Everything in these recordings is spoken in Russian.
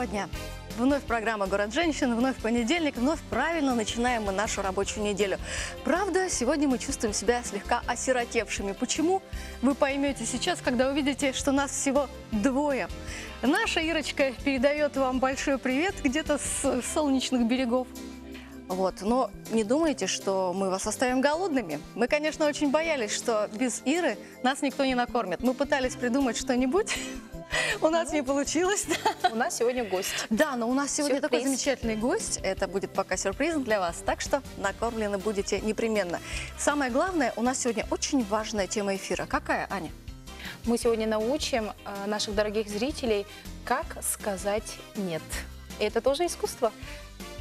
доброго дня! Вновь программа «Город женщин», вновь понедельник, вновь правильно начинаем мы нашу рабочую неделю. Правда, сегодня мы чувствуем себя слегка осиротевшими. Почему? Вы поймете сейчас, когда увидите, что нас всего двое. Наша Ирочка передает вам большой привет где-то с солнечных берегов. Вот. Но не думайте, что мы вас оставим голодными. Мы, конечно, очень боялись, что без Иры нас никто не накормит. Мы пытались придумать что-нибудь. У нас не получилось. У нас сегодня гость. Да, но у нас сегодня такой замечательный гость. Это будет пока сюрпризом для вас, так что накормлены будете непременно. Самое главное, у нас сегодня очень важная тема эфира. Какая, Аня? Мы сегодня научим наших дорогих зрителей, как сказать «нет». И это тоже искусство.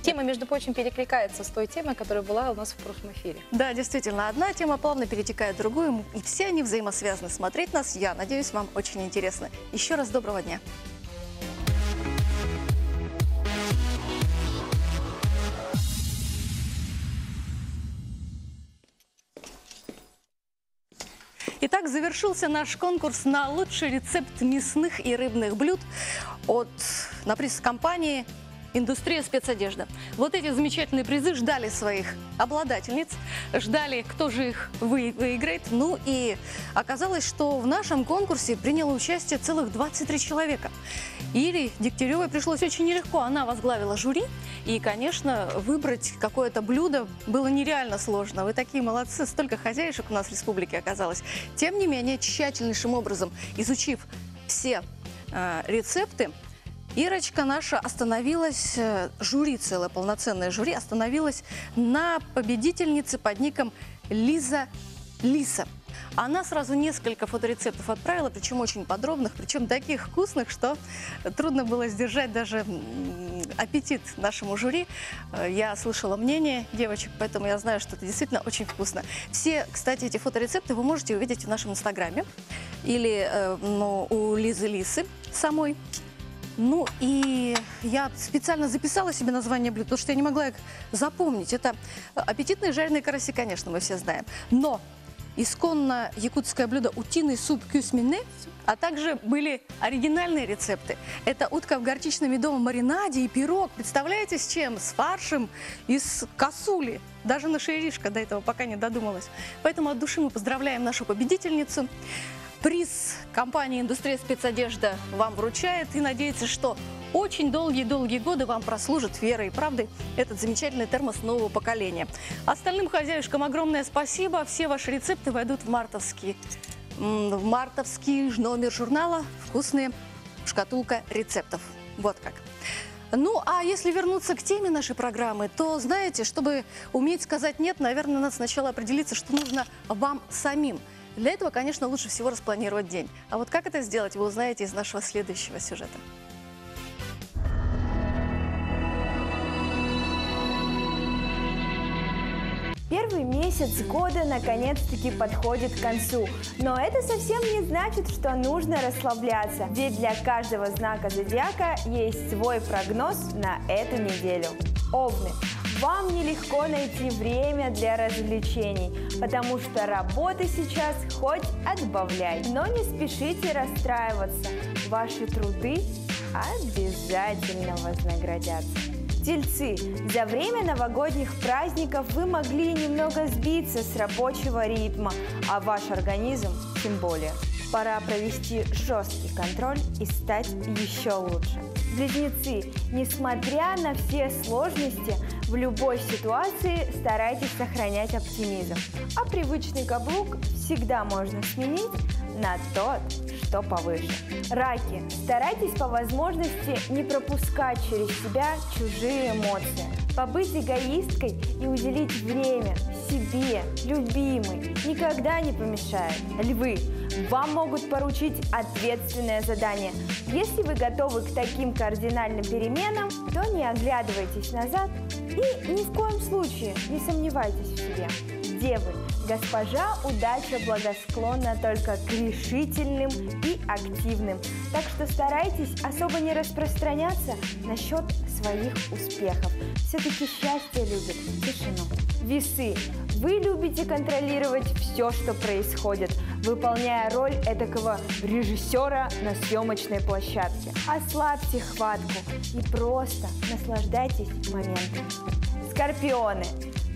Тема, между прочим, перекликается с той темой, которая была у нас в прошлом эфире. Да, действительно, одна тема плавно перетекает в другую, и все они взаимосвязаны. Смотреть нас, я надеюсь, вам очень интересно. Еще раз доброго дня. Итак, завершился наш конкурс на лучший рецепт мясных и рыбных блюд на приз компании «Индустрия спецодежда». Вот эти замечательные призы ждали своих обладательниц, ждали, кто же их выиграет. Ну и оказалось, что в нашем конкурсе приняло участие целых 23 человека. Ире Дегтяревой пришлось очень нелегко. Она возглавила жюри. И, конечно, выбрать какое-то блюдо было нереально сложно. Вы такие молодцы, столько хозяйшек у нас в республике оказалось. Тем не менее, тщательнейшим образом изучив все рецепты, Ирочка наша остановилась, жюри, целое полноценное жюри, остановилась на победительнице под ником Лиза Лиса. Она сразу несколько фоторецептов отправила, причем очень подробных, причем таких вкусных, что трудно было сдержать даже аппетит нашему жюри. Я слышала мнение девочек, поэтому я знаю, что это действительно очень вкусно. Все, кстати, эти фоторецепты вы можете увидеть в нашем инстаграме или у Лизы Лисы самой. Ну и я специально записала себе название блюд, потому что я не могла их запомнить. Это аппетитные жареные караси, конечно, мы все знаем. Но исконно якутское блюдо утиный суп кюсмине, а также были оригинальные рецепты. Это утка в горчично-медовом маринаде и пирог. Представляете, с чем? С фаршем из косули. Даже наша Иришка до этого пока не додумалась. Поэтому от души мы поздравляем нашу победительницу. Приз компании «Индустрия спецодежда» вам вручает и надеется, что очень долгие-долгие годы вам прослужит верой и правдой этот замечательный термос нового поколения. Остальным хозяюшкам огромное спасибо. Все ваши рецепты войдут в мартовский номер журнала «Вкусная шкатулка рецептов». Вот как. Ну, а если вернуться к теме нашей программы, то, знаете, чтобы уметь сказать «нет», наверное, надо сначала определиться, что нужно вам самим. Для этого, конечно, лучше всего распланировать день. А вот как это сделать, вы узнаете из нашего следующего сюжета. Первый месяц года наконец-таки подходит к концу. Но это совсем не значит, что нужно расслабляться. Ведь для каждого знака зодиака есть свой прогноз на эту неделю. Овны. Вам нелегко найти время для развлечений, потому что работы сейчас хоть отбавляй. Но не спешите расстраиваться. Ваши труды обязательно вознаградятся. Тельцы, за время новогодних праздников вы могли немного сбиться с рабочего ритма, а ваш организм тем более. Пора провести жесткий контроль и стать еще лучше. Близнецы, несмотря на все сложности, в любой ситуации старайтесь сохранять оптимизм. А привычный каблук всегда можно сменить на тот, что повыше. Раки, старайтесь по возможности не пропускать через себя чужие эмоции. Побыть эгоисткой и уделить время себе, любимой, никогда не помешает. Львы, вам могут поручить ответственное задание. Если вы готовы к таким кардинальным переменам, то не оглядывайтесь назад и ни в коем случае не сомневайтесь в себе. Девы, госпожа удача благосклонна только к решительным и активным, так что старайтесь особо не распространяться насчет своих успехов. Все-таки счастье любит тишину. Весы, вы любите контролировать все, что происходит. выполняя роль этакого режиссера на съемочной площадке. Ослабьте хватку и просто наслаждайтесь моментом. Скорпионы.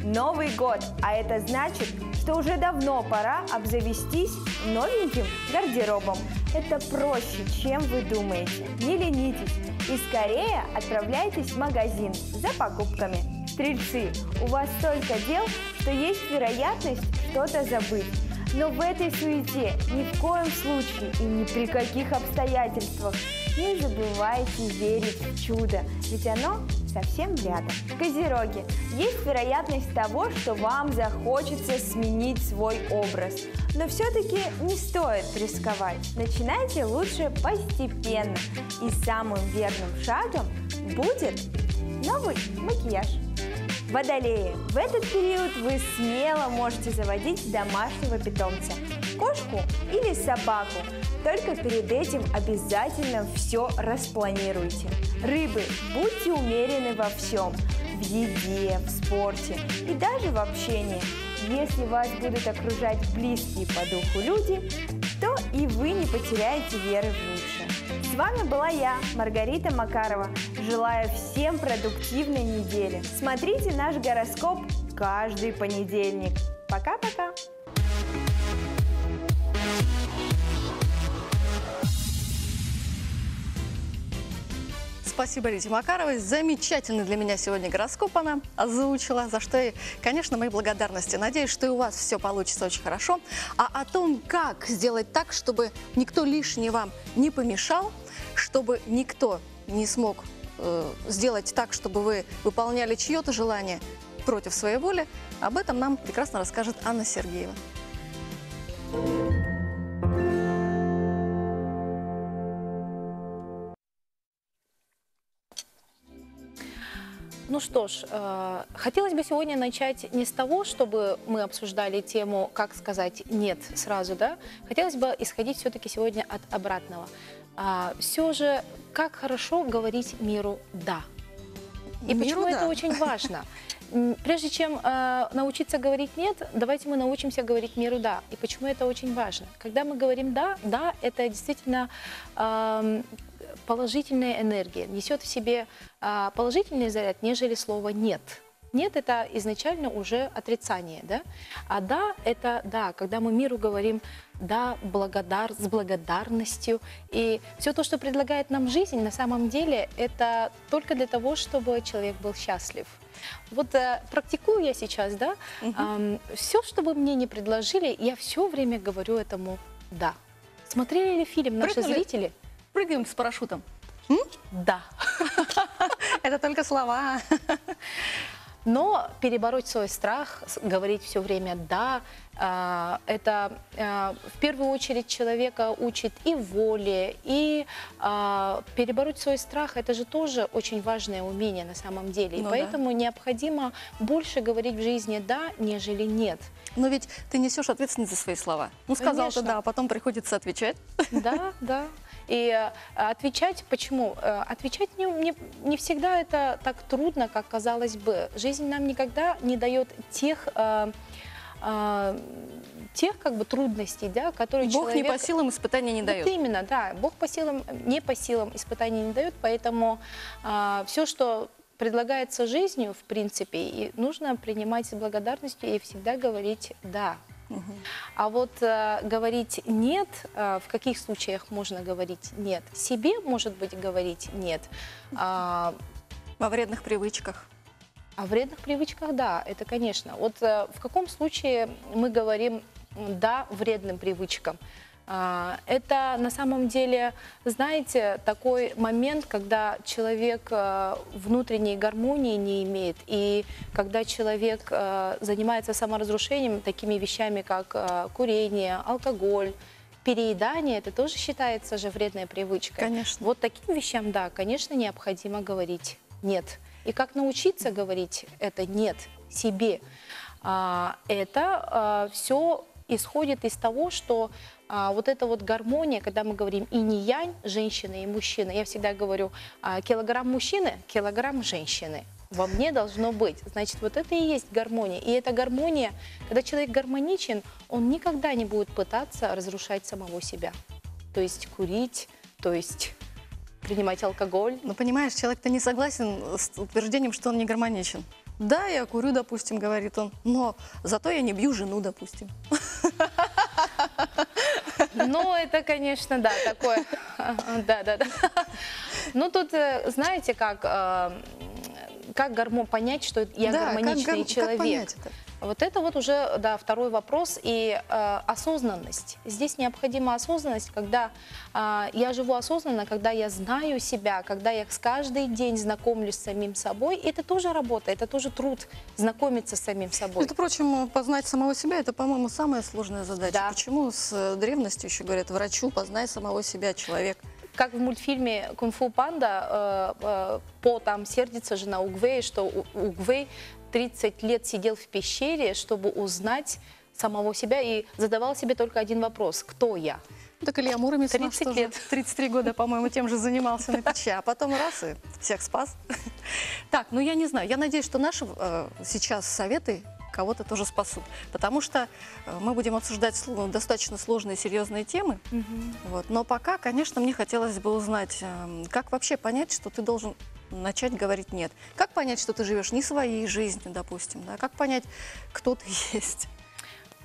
Новый год, а это значит, что уже давно пора обзавестись новеньким гардеробом. Это проще, чем вы думаете. Не ленитесь и скорее отправляйтесь в магазин за покупками. Стрельцы, у вас столько дел, что есть вероятность что-то забыть. Но в этой суете ни в коем случае и ни при каких обстоятельствах не забывайте верить в чудо, ведь оно совсем рядом. Козероги, есть вероятность того, что вам захочется сменить свой образ. Но все-таки не стоит рисковать. Начинайте лучше постепенно. И самым верным шагом будет новый макияж. Водолеи, в этот период вы смело можете заводить домашнего питомца, кошку или собаку. Только перед этим обязательно все распланируйте. Рыбы, будьте умерены во всем. В еде, в спорте и даже в общении. Если вас будут окружать близкие по духу люди, то и вы не потеряете веры в лучшее. С вами была я, Маргарита Макарова. Желаю всем продуктивной недели. Смотрите наш гороскоп каждый понедельник. Пока-пока! Спасибо Рите Макаровой. Замечательный для меня сегодня гороскоп она озвучила, за что ей, конечно, мои благодарности. Надеюсь, что и у вас все получится очень хорошо. А о том, как сделать так, чтобы никто лишний вам не помешал, чтобы никто не смог сделать так, чтобы вы выполняли чье-то желание против своей воли, об этом нам прекрасно расскажет Анна Сергеева. Ну что ж, хотелось бы сегодня начать не с того, чтобы мы обсуждали тему, как сказать «нет» сразу, да? Хотелось бы исходить все-таки сегодня от обратного. Все же, как хорошо говорить миру «да». И почему это очень важно? Прежде чем научиться говорить «нет», давайте мы научимся говорить миру «да». И почему это очень важно? Когда мы говорим «да», «да» – это действительно положительная энергия, несет в себе положительный заряд, нежели слово «нет». «Нет» – это изначально уже отрицание, да? А «да» – это «да», когда мы миру говорим «да», с благодарностью. И все то, что предлагает нам жизнь, на самом деле, это только для того, чтобы человек был счастлив. Вот практикую я сейчас, да, все, что бы мне не предложили, я все время говорю этому «да». Смотрели ли фильм наши зрители? Прыгаем с парашютом. Да. Это только слова. Но перебороть свой страх, говорить все время «да», это в первую очередь человека учит и воле, и перебороть свой страх – это же тоже очень важное умение на самом деле. И поэтому необходимо больше говорить в жизни «да», нежели «нет». Но ведь ты несешь ответственность за свои слова. Ну, сказал-то «да», а потом приходится отвечать. Да, да. И отвечать почему? Отвечать не всегда это так трудно, как казалось бы. Жизнь нам никогда не дает тех как бы трудностей, да, которые Бог человек... не по силам испытания не дает. Вот именно, да. Бог не по силам испытаний не дает, поэтому все, что предлагается жизнью, в принципе, и нужно принимать с благодарностью и всегда говорить «да». А вот говорить «нет», в каких случаях можно говорить «нет»? Себе, может быть, говорить «нет». Во вредных привычках. О вредных привычках, да, это конечно. Вот в каком случае мы говорим «да» вредным привычкам? Это на самом деле, знаете, такой момент, когда человек внутренней гармонии не имеет, и когда человек занимается саморазрушением, такими вещами, как курение, алкоголь, переедание, это тоже считается же вредной привычкой. Конечно. Вот таким вещам, да, конечно, необходимо говорить «нет». И как научиться говорить это «нет» себе? Это все исходит из того, что вот эта вот гармония, когда мы говорим инь-янь, женщина и мужчина, я всегда говорю, килограмм мужчины, килограмм женщины. во мне должно быть. Значит, вот это и есть гармония. И эта гармония, когда человек гармоничен, он никогда не будет пытаться разрушать самого себя. То есть курить, то есть принимать алкоголь. Но понимаешь, человек-то не согласен с утверждением, что он не гармоничен. Да, я курю, допустим, говорит он, но зато я не бью жену, допустим. Ну, это, конечно, да, такое. Да. Ну, тут, знаете, как понять, что я Да, гармоничный как человек? понять это? Вот это вот уже, да, второй вопрос. И осознанность. Здесь необходима осознанность, когда я живу осознанно, когда я знаю себя, когда я каждый день знакомлюсь с самим собой. Это тоже работа, это тоже труд знакомиться с самим собой. Между прочим, познать самого себя – это, по-моему, самая сложная задача. Да. Почему с древности еще говорят, врачу познай самого себя, человек. Как в мультфильме «Кунг-фу панда» По там сердится же на Угвей, что Угвей 30 лет сидел в пещере, чтобы узнать самого себя и задавал себе только один вопрос: кто я? Так Илья Муромец 30 тоже лет. 33 года, по-моему, тем же занимался на печи, а потом раз и всех спас. Так, ну я не знаю, я надеюсь, что наши сейчас советы кого-то тоже спасут, потому что мы будем обсуждать достаточно сложные, серьезные темы. Вот. Но пока, конечно, мне хотелось бы узнать, как вообще понять, что ты должен начать говорить «нет». Как понять, что ты живешь не своей жизнью, допустим, да? Как понять, кто ты есть?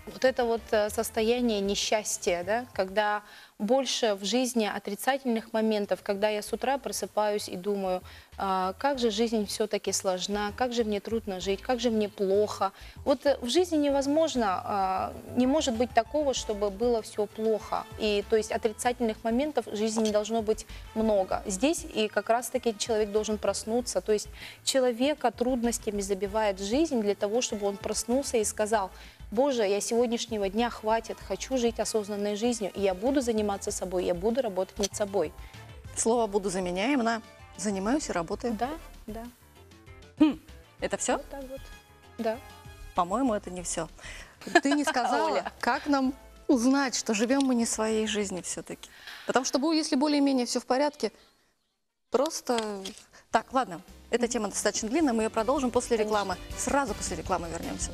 Вот это вот состояние несчастья, да, когда больше в жизни отрицательных моментов, когда я с утра просыпаюсь и думаю, как же жизнь все-таки сложна, как же мне трудно жить, как же мне плохо. Вот в жизни невозможно, не может быть такого, чтобы было все плохо. И то есть отрицательных моментов в жизни не должно быть много. Здесь и как раз-таки человек должен проснуться. То есть человека трудностями забивает жизнь для того, чтобы он проснулся и сказал: Боже, я сегодняшнего дня хватит, хочу жить осознанной жизнью, и я буду заниматься собой, я буду работать над собой. Слово «буду» заменяем на «занимаюсь и работаю». Да. Это все? Вот так вот. Да. По-моему, это не все. Ты не сказала, Оля. как нам узнать, что живем мы не своей жизнью все-таки. Потому что если более-менее все в порядке, просто... Так, ладно, эта тема достаточно длинная, мы ее продолжим после рекламы. Сразу после рекламы вернемся.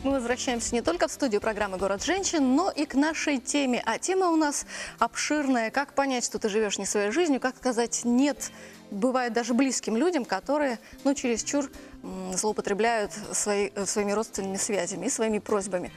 Мы возвращаемся не только в студию программы «Город женщин», но и к нашей теме. А тема у нас обширная. Как понять, что ты живешь не своей жизнью, как сказать «нет» бывает даже близким людям, которые, чересчур злоупотребляют своими родственными связями и своими просьбами.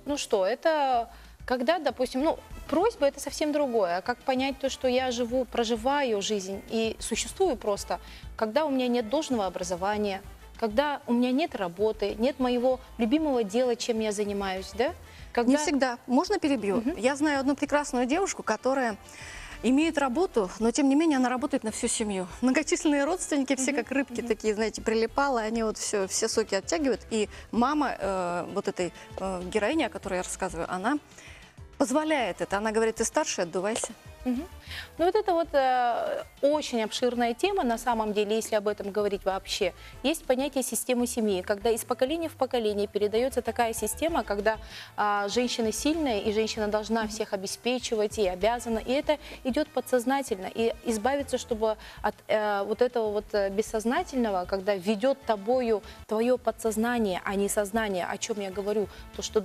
Ну что, это когда, допустим, просьба – это совсем другое. А как понять то, что я проживаю жизнь и существую просто, когда у меня нет должного образования, когда у меня нет работы, нет моего любимого дела, чем я занимаюсь, да? Не всегда. Можно перебью? Я знаю одну прекрасную девушку, которая имеет работу, но тем не менее она работает на всю семью. Многочисленные родственники, все как рыбки такие, знаете, прилипалы, они вот все соки оттягивают. И мама вот этой героини, о которой я рассказываю, она позволяет это. Она говорит: ты старший, отдувайся. Ну, вот это вот очень обширная тема, на самом деле, если об этом говорить вообще. Есть понятие системы семьи, когда из поколения в поколение передается такая система, когда женщина сильная, и женщина должна всех обеспечивать, и обязана, и это идет подсознательно. И избавиться, чтобы от вот этого вот бессознательного, когда ведет тобою твое подсознание, а не сознание, о чем я говорю, то, что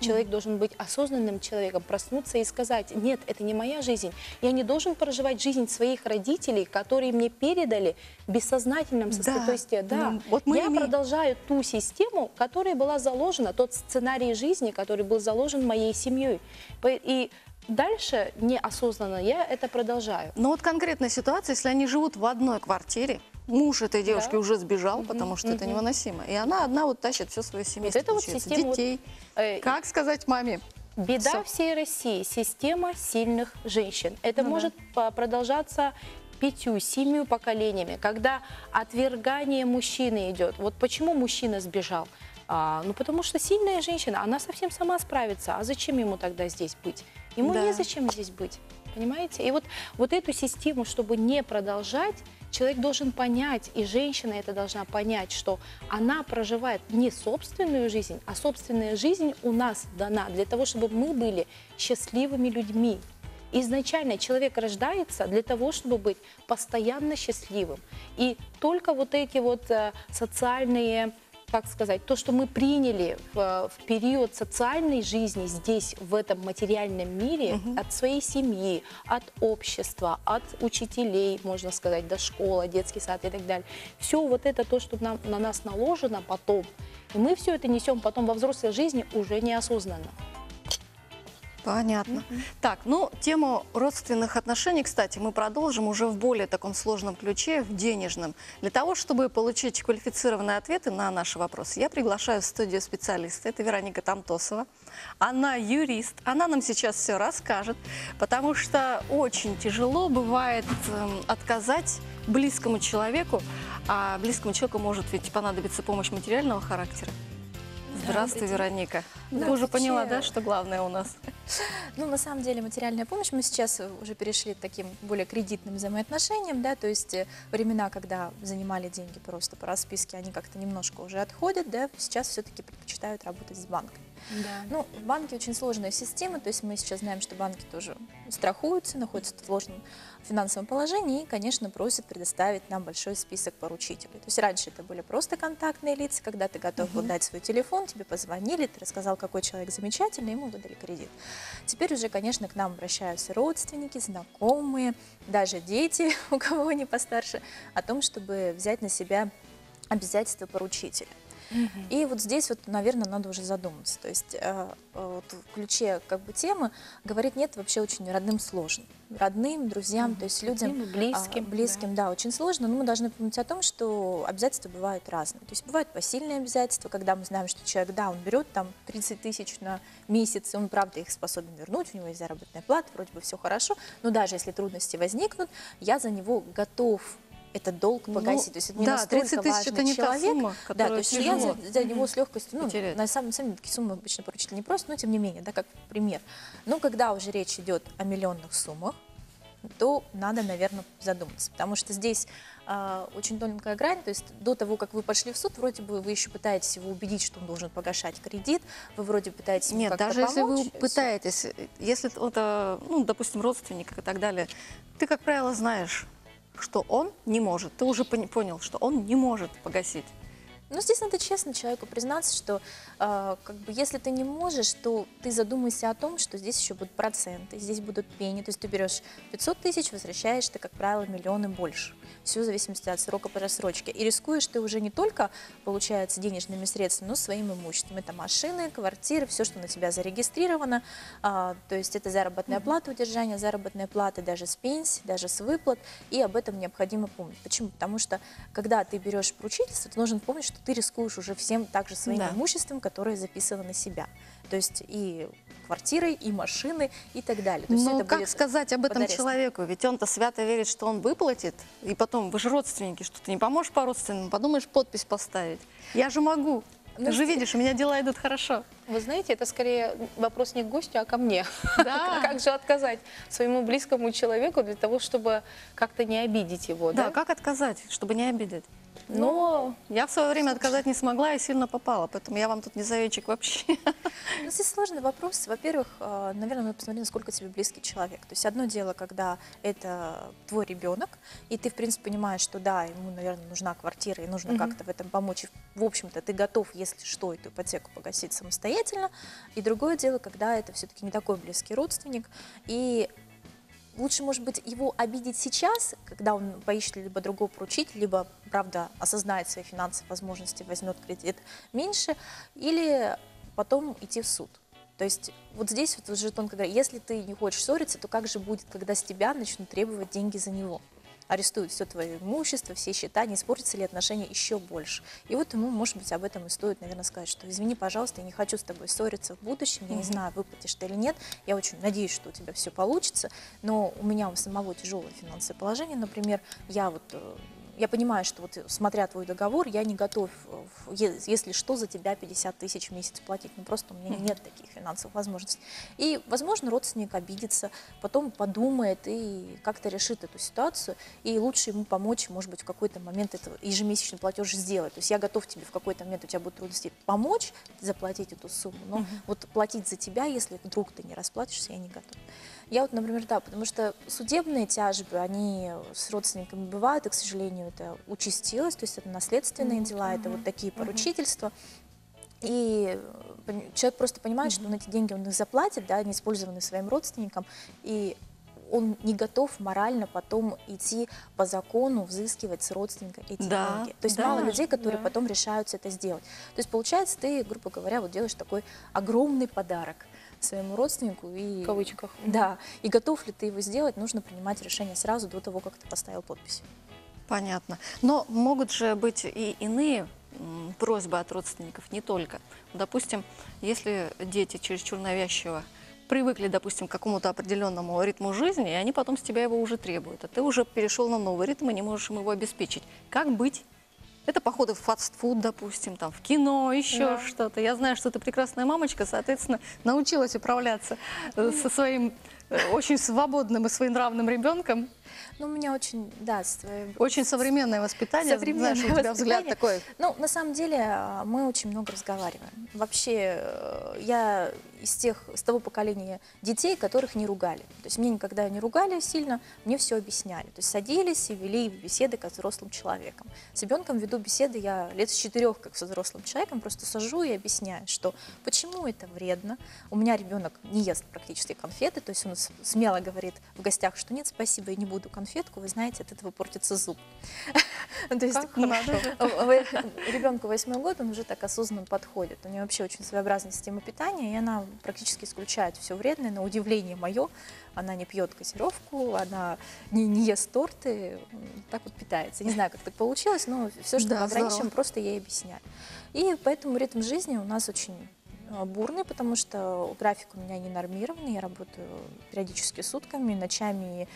человек должен быть осознанным человеком, проснуться и сказать: нет, это не моя жизнь. Я не должен проживать жизнь своих родителей, которые мне передали в бессознательном состоянии. Да. То есть, Вот мы я продолжаю ту систему, которая была заложена, тот сценарий жизни, который был заложен моей семьей. И дальше неосознанно я это продолжаю. Но вот конкретная ситуация, если они живут в одной квартире, муж этой девушки уже сбежал, потому что это невыносимо, и она одна вот тащит все свое семейство, Вот это вот система детей. Как сказать маме? Беда всей России – система сильных женщин. Это может продолжаться 5-7 поколениями, когда отвергание мужчины идет. Вот почему мужчина сбежал? Потому что сильная женщина, она совсем сама справится. А зачем ему тогда здесь быть? Ему незачем здесь быть. Понимаете? И вот эту систему, чтобы не продолжать, человек должен понять, и женщина это должна понять, что она проживает не собственную жизнь, а собственная жизнь у нас дана для того, чтобы мы были счастливыми людьми. Изначально человек рождается для того, чтобы быть постоянно счастливым. И только вот эти вот социальные, как сказать, то, что мы приняли в период социальной жизни здесь, в этом материальном мире, от своей семьи, от общества, от учителей, можно сказать, до школы, детский сад и так далее. Все вот это то, что на нас наложено потом, и мы все это несем потом во взрослой жизни уже неосознанно. Понятно. Так, ну, тему родственных отношений, кстати, мы продолжим уже в более таком сложном ключе, в денежном. Для того, чтобы получить квалифицированные ответы на наши вопросы, я приглашаю в студию специалиста. Это Вероника Тамтосова. Она юрист. Она нам сейчас все расскажет, потому что очень тяжело бывает отказать близкому человеку, а близкому человеку может ведь понадобиться помощь материального характера. Здравствуй, Вероника. Да, Ты уже вообще- поняла, да, что главное у нас? Ну, на самом деле, материальная помощь, мы сейчас уже перешли к таким более кредитным взаимоотношениям, да, то есть времена, когда занимали деньги просто по расписке, они как-то немножко уже отходят, да, сейчас все-таки предпочитают работать с банками. Да. Ну, в банке очень сложная система, то есть мы сейчас знаем, что банки тоже страхуются, находятся в сложном финансовом положении и, конечно, просят предоставить нам большой список поручителей. То есть раньше это были просто контактные лица, когда ты готов был дать свой телефон, тебе позвонили, ты рассказал, какой человек замечательный, ему выдали кредит. Теперь уже, конечно, к нам обращаются родственники, знакомые, даже дети, у кого они постарше, о том, чтобы взять на себя обязательства поручителя. И вот здесь, вот, наверное, надо уже задуматься. То есть вот в ключе как бы темы говорить нет вообще очень родным сложно. Родным, друзьям, то есть людям Близким. близким, да, очень сложно. Но мы должны помнить о том, что обязательства бывают разные. То есть бывают посильные обязательства, когда мы знаем, что человек, да, он берет там 30 тысяч на месяц, и он, правда, их способен вернуть, у него есть заработная плата, вроде бы все хорошо. Но даже если трудности возникнут, я за него готов этот долг погасить. То есть это не да, настолько 30 тысяч важный это не та человек. сумма, Да, то которую есть я тяжело за него с легкостью, ну, потерять. на самом деле такие суммы обычно поручители не просят, но тем не менее, да, как пример. Но когда уже речь идет о миллионных суммах, то надо, наверное, задуматься, потому что здесь очень тонкая грань, то есть до того, как вы пошли в суд, вроде бы вы еще пытаетесь его убедить, что он должен погашать кредит, вы вроде пытаетесь ему Нет, как-то даже если помочь, вы и всё. пытаетесь, если это, ну, допустим, родственник и так далее, ты, как правило, знаешь, что он не может. Ты уже понял, что он не может погасить. Ну, здесь надо честно человеку признаться, что как бы, если ты не можешь, то ты задумайся о том, что здесь еще будут проценты, здесь будут пени. То есть ты берешь 500 тысяч, возвращаешь ты, как правило, миллионы больше. Все в зависимости от срока по рассрочке. И рискуешь ты уже не только, получается, денежными средствами, но и своим имуществом. Это машины, квартиры, все, что на тебя зарегистрировано. То есть это заработная плата, удержание заработной платы, даже с пенсии, даже с выплат. И об этом необходимо помнить. Почему? Потому что, когда ты берешь поручительство, ты должен помнить, что ты рискуешь уже всем также своим Да. имуществом, которое записано на себя. То есть и квартирой, и машины, и так далее. То есть Но это как будет сказать об этом под арестом. человеку? Ведь он-то свято верит, что он выплатит. И потом, вы же родственники, что ты не поможешь по родственным, подумаешь, подпись поставить. Я же могу. Ты Ну, же видишь, у меня дела идут хорошо. Вы знаете, это скорее вопрос не к гостю, а ко мне. Да. Как же отказать своему близкому человеку для того, чтобы как-то не обидеть его, Да, да? как отказать, чтобы не обидеть? Но Я в свое время отказать не смогла и сильно попала, поэтому я вам тут не советчик вообще. Ну, здесь сложный вопрос. Во-первых, наверное, надо посмотреть, насколько тебе близкий человек. То есть одно дело, когда это твой ребенок, и ты, в принципе, понимаешь, что да, ему, наверное, нужна квартира, и нужно как-то в этом помочь. И, в общем-то, ты готов, если что, эту ипотеку погасить самостоятельно. И другое дело, когда это все-таки не такой близкий родственник. И лучше, может быть, его обидеть сейчас, когда он поищет либо другого поручителя, либо, правда, осознает свои финансовые возможности, возьмет кредит меньше, или потом идти в суд. То есть вот здесь вот уже тонко говоря, если ты не хочешь ссориться, то как же будет, когда с тебя начнут требовать деньги за него? Арестуют все твое имущество, все счета, не испортятся ли отношения еще больше. И вот ему, может быть, об этом и стоит, наверное, сказать, что извини, пожалуйста, я не хочу с тобой ссориться в будущем, я не знаю, выплатишь ты или нет, я очень надеюсь, что у тебя все получится, но у меня у самого тяжелое финансовое положение, например, я вот я понимаю, что вот смотря твой договор, я не готов, если что, за тебя 50 тысяч в месяц платить. Ну просто у меня нет таких финансовых возможностей. И, возможно, родственник обидится, потом подумает и как-то решит эту ситуацию. И лучше ему помочь, может быть, в какой-то момент это ежемесячный платеж сделать. То есть я готов тебе в какой-то момент, у тебя будут трудности, помочь заплатить эту сумму, но вот платить за тебя, если вдруг ты не расплатишься, я не готов. Я вот, например, да, потому что судебные тяжбы, они с родственниками бывают, и, к сожалению, это участилось, то есть это наследственные дела, это вот такие поручительства. И человек просто понимает, что он эти деньги он их заплатит, да, не использованные своим родственникам, и он не готов морально потом идти по закону, взыскивать с родственника эти деньги. То есть мало людей, которые потом решаются это сделать. То есть получается, ты, грубо говоря, вот делаешь такой огромный подарок своему родственнику. И, в кавычках. Да. И готов ли ты его сделать, нужно принимать решение сразу до того, как ты поставил подпись. Понятно. Но могут же быть и иные просьбы от родственников, не только. Допустим, если дети чересчур навязчиво привыкли, допустим, к какому-то определенному ритму жизни, и они потом с тебя его уже требуют, а ты уже перешел на новый ритм и не можешь им его обеспечить. Как быть? Это походы в фастфуд, допустим, там, в кино, еще что-то. Я знаю, что ты прекрасная мамочка, соответственно, научилась управляться со своим очень свободным и своенравным ребенком. Ну, у меня очень, да, очень современное воспитание. Современное Знаешь, у тебя взгляд такой. Ну, на самом деле, мы очень много разговариваем. Вообще, я с того поколения детей, которых не ругали. То есть мне никогда не ругали сильно, мне все объясняли. То есть садились и вели беседы как с взрослым человеком. С ребенком веду беседы я лет с 4, как со взрослым человеком, просто сажу и объясняю, что почему это вредно. У меня ребенок не ест практически конфеты, то есть он смело говорит в гостях, что нет, спасибо, я не буду конфетку, вы знаете, от этого портится зуб. То есть ребенку 8 год, он уже так осознанно подходит. У него вообще очень своеобразная система питания, и она практически исключает все вредное, на удивление мое. Она не пьет газировку, она не ест торты, так вот питается. Не знаю, как так получилось, но все, что мы ограничиваем, просто ей объясняю. И поэтому ритм жизни у нас очень бурный, потому что график у меня не нормированный, я работаю периодически сутками, ночами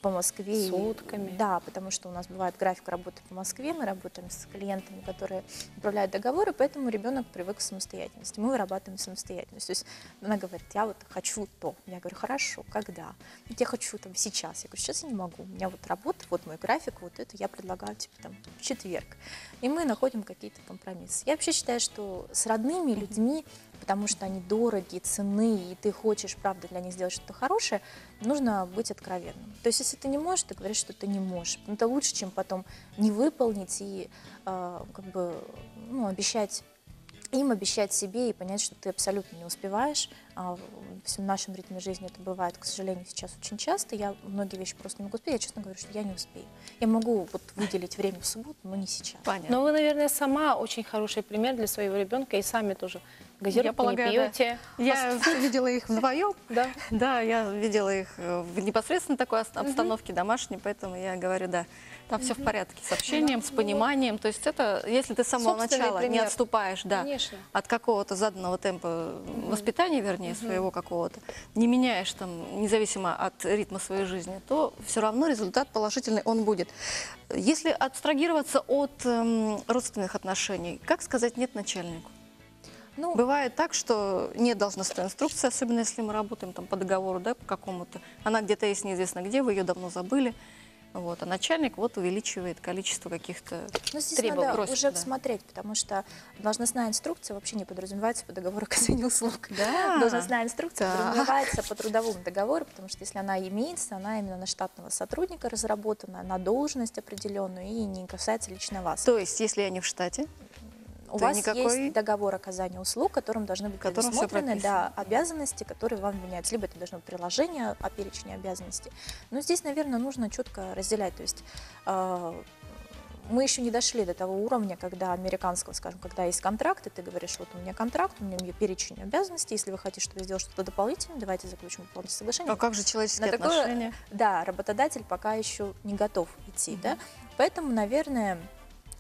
по Москве. Сутками? Да, потому что у нас бывает график работы по Москве, мы работаем с клиентами, которые управляют договоры, поэтому ребенок привык к самостоятельности, мы вырабатываем самостоятельность. То есть она говорит, я вот хочу то. Я говорю, хорошо, когда? Я хочу там сейчас. Я говорю, сейчас я не могу, у меня вот работа, вот мой график, вот это я предлагаю тебе там в четверг. И мы находим какие-то компромиссы. Я вообще считаю, что с родными людьми, потому что они дорогие, ценные, и ты хочешь, правда, для них сделать что-то хорошее, нужно быть откровенным. То есть, если ты не можешь, ты говоришь, что ты не можешь. Это лучше, чем потом не выполнить и обещать им, обещать себе и понять, что ты абсолютно не успеваешь. В нашем ритме жизни это бывает, к сожалению, сейчас очень часто. Я многие вещи просто не могу успеть. Я честно говорю, что я не успею. Я могу вот выделить время в субботу, но не сейчас. Понятно. Но вы, наверное, сама очень хороший пример для своего ребенка и сами тоже газировку не пьете. Да. Я видела их вдвоем. Да. Да, я видела их в непосредственно такой обстановке домашней, поэтому я говорю, да, там все в порядке с общением, с пониманием. То есть это, если ты с самого начала не отступаешь от какого-то заданного темпа воспитания, вернее, своего какого-то, не меняешь там, независимо от ритма своей жизни, то все равно результат положительный он будет. Если абстрагироваться от родственных отношений, как сказать «нет» начальнику? Ну, бывает так, что нет должностной инструкции, особенно если мы работаем там, по договору, да, по какому-то. Она где-то есть неизвестно где, вы ее давно забыли. Вот, а начальник вот увеличивает количество каких-то требований. Надо уже смотреть, потому что должностная инструкция вообще не подразумевается по договору оказания услуг. Да. Должностная инструкция подразумевается по трудовому договору, потому что если она имеется, она именно на штатного сотрудника разработана, на должность определенную и не касается лично вас. То есть, если я не в штате, у вас есть договор оказания услуг, которым должны быть предусмотрены обязанности, которые вам вменяются. Либо это должно быть приложение о перечне обязанностей. Но здесь, наверное, нужно четко разделять. То есть мы еще не дошли до того уровня, когда американского, скажем, когда есть контракт, и ты говоришь, вот у меня контракт, у меня перечень обязанностей, если вы хотите, чтобы я сделал что-то дополнительное, давайте заключим дополнительное соглашение. А как же человеческие отношения? Да, работодатель пока еще не готов идти. Да? Поэтому, наверное,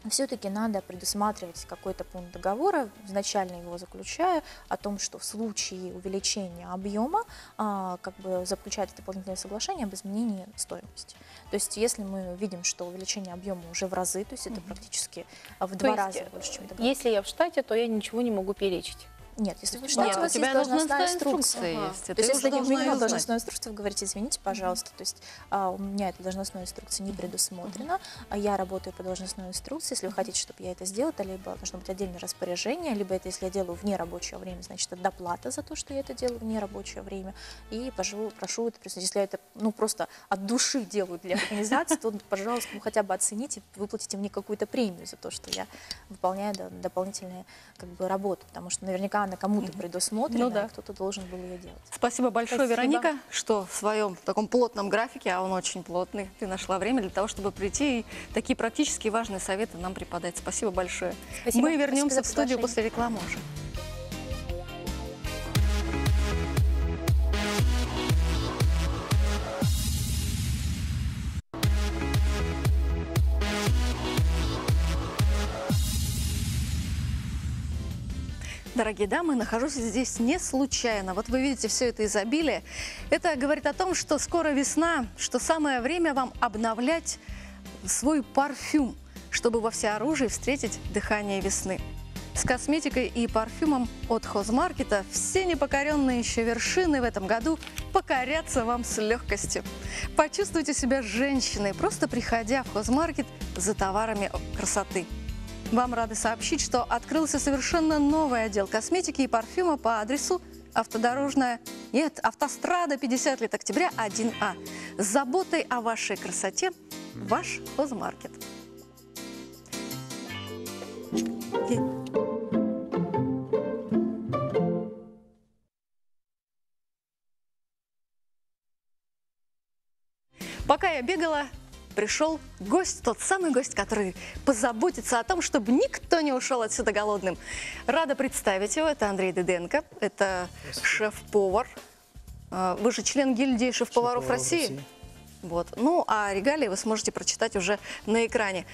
все-таки надо предусматривать какой-то пункт договора, изначально его заключая, о том, что в случае увеличения объема как бы заключается дополнительное соглашение об изменении стоимости. То есть если мы видим, что увеличение объема уже в разы, то есть это практически в 2 раза больше, чем договор. Если я в штате, то я ничего не могу перечить. Нет, если вы Нет, считаете, у у вас тебя есть должностная инструкция инструкция. есть, и То ты есть, уже если не должна приняла её знать. должностную инструкцию, вы говорите, извините, пожалуйста, то есть у меня эта должностная инструкция не предусмотрена, а я работаю по должностной инструкции. Если вы хотите, чтобы я это сделала, то либо должно быть отдельное распоряжение, либо это, если я делаю вне рабочего времени, значит, это доплата за то, что я это делаю вне рабочего времени. И прошу это прислать. Если я это просто от души делаю для организации, то, пожалуйста, хотя бы оцените, выплатите мне какую-то премию за то, что я выполняю дополнительные как бы работу, потому что наверняка она кому-то предусмотрена, Ну да. и кто-то должен был ее делать. Спасибо большое, Спасибо. Вероника, что в своем таком плотном графике, а он очень плотный, ты нашла время для того, чтобы прийти и такие практически важные советы нам преподать. Спасибо большое. Спасибо. Мы вернемся Спасибо в за студию приглашение. после рекламы уже. Дорогие дамы, нахожусь здесь не случайно. Вот вы видите все это изобилие. Это говорит о том, что скоро весна, что самое время вам обновлять свой парфюм, чтобы во всеоружии встретить дыхание весны. С косметикой и парфюмом от Хозмаркета все непокоренные еще вершины в этом году покорятся вам с легкостью. Почувствуйте себя женщиной, просто приходя в Хозмаркет за товарами красоты. Вам рады сообщить, что открылся совершенно новый отдел косметики и парфюма по адресу Автострада 50 лет октября 1А. С заботой о вашей красоте ваш Хозмаркет. Пока я бегала, пришел гость, тот самый гость, который позаботится о том, чтобы никто не ушел отсюда голодным. Рада представить его. Это Андрей Дыденко, это шеф-повар. Вы же член гильдии шеф-поваров России. Вот. Ну, а регалии вы сможете прочитать уже на экране.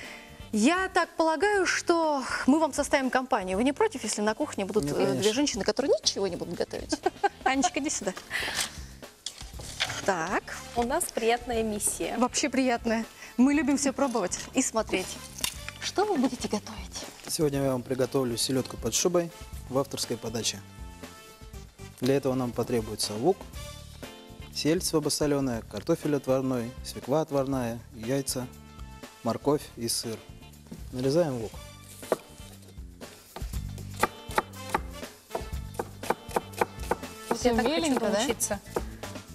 Я так полагаю, что мы вам составим компанию. Вы не против, если на кухне будут две женщины, которые ничего не будут готовить? Анечка, иди сюда. Так. У нас приятная миссия. Вообще приятная. Мы любим все пробовать и смотреть. Что вы будете готовить? Сегодня я вам приготовлю селедку под шубой в авторской подаче. Для этого нам потребуется лук, сельдь слабосоленая, картофель отварной, свекла отварная, яйца, морковь и сыр. Нарезаем лук. Я так хочу меленько, да?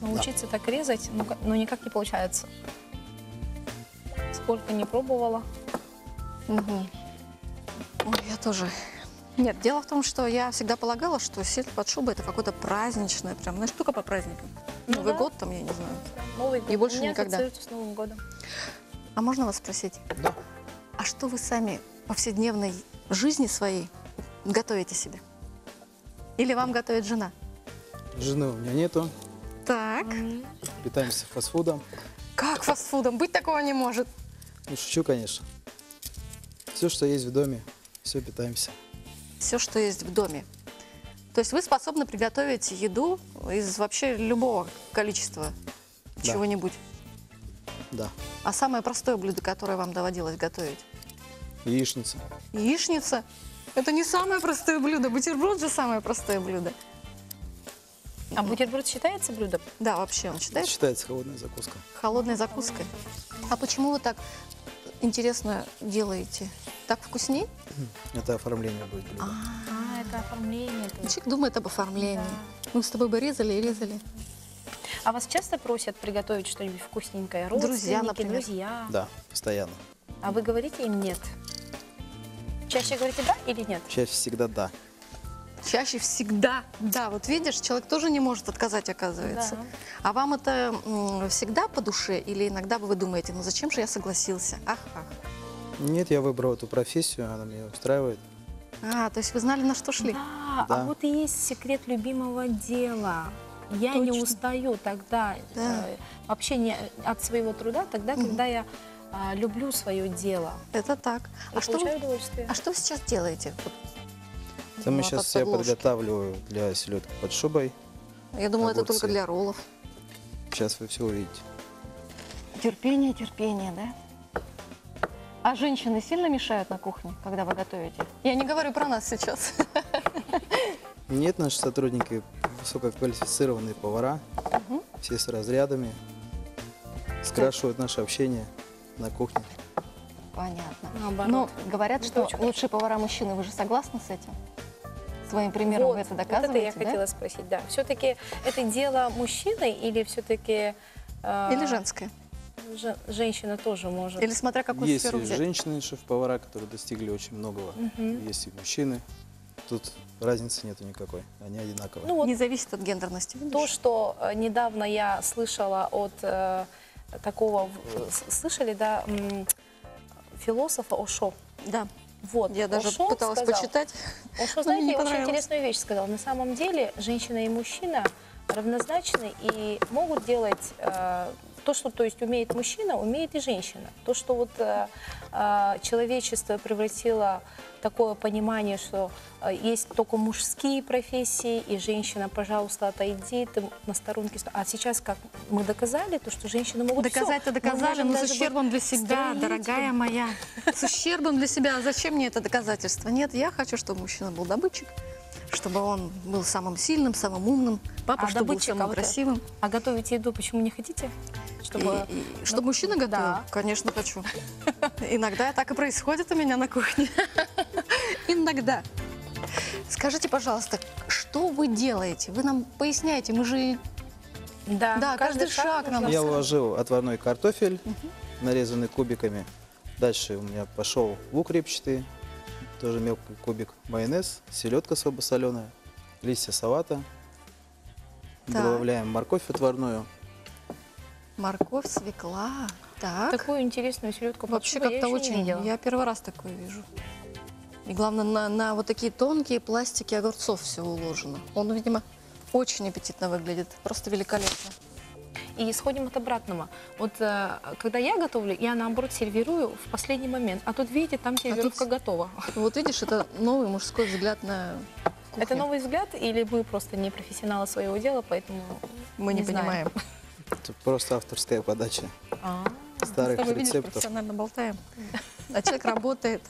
научиться так резать, но никак не получается. Сколько не пробовала. Угу. Ой, я тоже. Нет, дело в том, что я всегда полагала, что сельдь под шубой это какое-то праздничное, прям, знаешь, штука по праздникам. Ну Новый да. год там, я не знаю. Новый год. И больше У меня никогда. ассоциируется с Новым годом. А можно вас спросить? Да. А что вы сами в повседневной жизни своей готовите себе? Или вам готовит жена? Жены у меня нету, Так. питаемся фастфудом. Как фастфудом? Быть такого не может. Ну, шучу, конечно. Все, что есть в доме, все питаемся. Все, что есть в доме. То есть вы способны приготовить еду из вообще любого количества Да. чего-нибудь. Да. А самое простое блюдо, которое вам доводилось готовить? Яичница. Яичница? Это не самое простое блюдо. Бутерброд же самое простое блюдо. А бутерброд считается блюдом? Да, вообще он Это считается считается холодная закуска. холодной закуской. А почему вы так интересно делаете? Так вкусней? Это оформление будет блюда. А, это оформление. Человек думает об оформлении. Мы с тобой бы резали и резали. А вас часто просят приготовить что-нибудь вкусненькое? Друзья, Родственники, например. друзья. Да, постоянно. А вы говорите им нет? Чаще говорите да или нет? Чаще всегда да. Чаще всегда. Да, вот видишь, человек тоже не может отказать, оказывается. Да. А вам это всегда по душе? Или иногда вы думаете, ну зачем же я согласился? Ах. Нет, я выбрал эту профессию, она меня устраивает. А, то есть вы знали, на что шли? Да, Да. а вот и есть секрет любимого дела. Я не Точно. устаю тогда Да. вообще не от своего труда, тогда, когда я люблю свое дело. Это так. И А что, получаю вы, удовольствие. а что вы сейчас делаете? Вот, Это мы ну, сейчас под все подложки. подготавливаю для селедки под шубой. Я думала, это огурцы. только для роллов. Сейчас вы все увидите. Терпение, терпение, да? А женщины сильно мешают на кухне, когда вы готовите? Я не говорю про нас сейчас. Нет, наши сотрудники высококвалифицированные повара, все с разрядами, скрашивают наше общение на кухне. Понятно. Наоборот. Но говорят, Это что очень лучшие повара мужчины. Вы же согласны с этим? Своим примером вы это Вот это доказываете, я да? хотела спросить, да. Все-таки это дело мужчины или все-таки Или женское? женщина тоже может? Или смотря какую Есть сферу и взять? женщины шеф-повара, которые достигли очень многого. Есть и мужчины. Тут разницы нету никакой. Они одинаковые. Ну, вот Не зависит от гендерности. то, видишь? что недавно я слышала от такого, слышали, да, философа Ошо. Да, Вот, я даже Ошо пыталась сказал- почитать. Ошо, но мне знаете, не очень понравилось. интересную вещь сказал. На самом деле женщина и мужчина равнозначны и могут делать то, что, то есть, умеет мужчина, умеет и женщина. То, что вот человечество превратило такое понимание, что есть только мужские профессии, и женщина, пожалуйста, отойди, ты на сторонке. А сейчас как мы доказали, то, что женщины могут Доказать-то всё. Мы доказали, можем но с даже быть ущербом для себя, строителем. дорогая моя. С ущербом для себя. А зачем мне это доказательство? Нет, я хочу, чтобы мужчина был добытчик, чтобы он был самым сильным, самым умным, папа, А чтобы был добытчик, а самым вот красивым. А готовить еду почему не хотите? Чтобы... Чтобы мужчина готовил? да. Конечно, хочу. Иногда так и происходит у меня на кухне. Иногда. Скажите, пожалуйста, что вы делаете? Вы нам поясняете, мы же... Да, каждый шаг нам нужно Я знать. уложил отварной картофель, нарезанный кубиками. Дальше у меня пошел лук репчатый, тоже мелкий кубик, майонез, селедка слабосоленая, листья салата. Так. Добавляем морковь отварную. Морковь, свекла. Так. Такую интересную селедку под Вообще шубой я как-то еще не очень... видела. Я первый раз такое вижу. И главное, на вот такие тонкие пластики огурцов все уложено. Он, видимо, очень аппетитно выглядит. Просто великолепно. И исходим от обратного. Вот когда я готовлю, я наоборот сервирую в последний момент. А тут, видите, там сервировка готова. Вот видишь, это новый мужской взгляд на кухню. Это новый взгляд или мы просто не профессионалы своего дела, поэтому Мы не знаем? понимаем. Это просто авторская подача А, старых С тобой, видишь, рецептов. профессионально болтаем. А человек работает.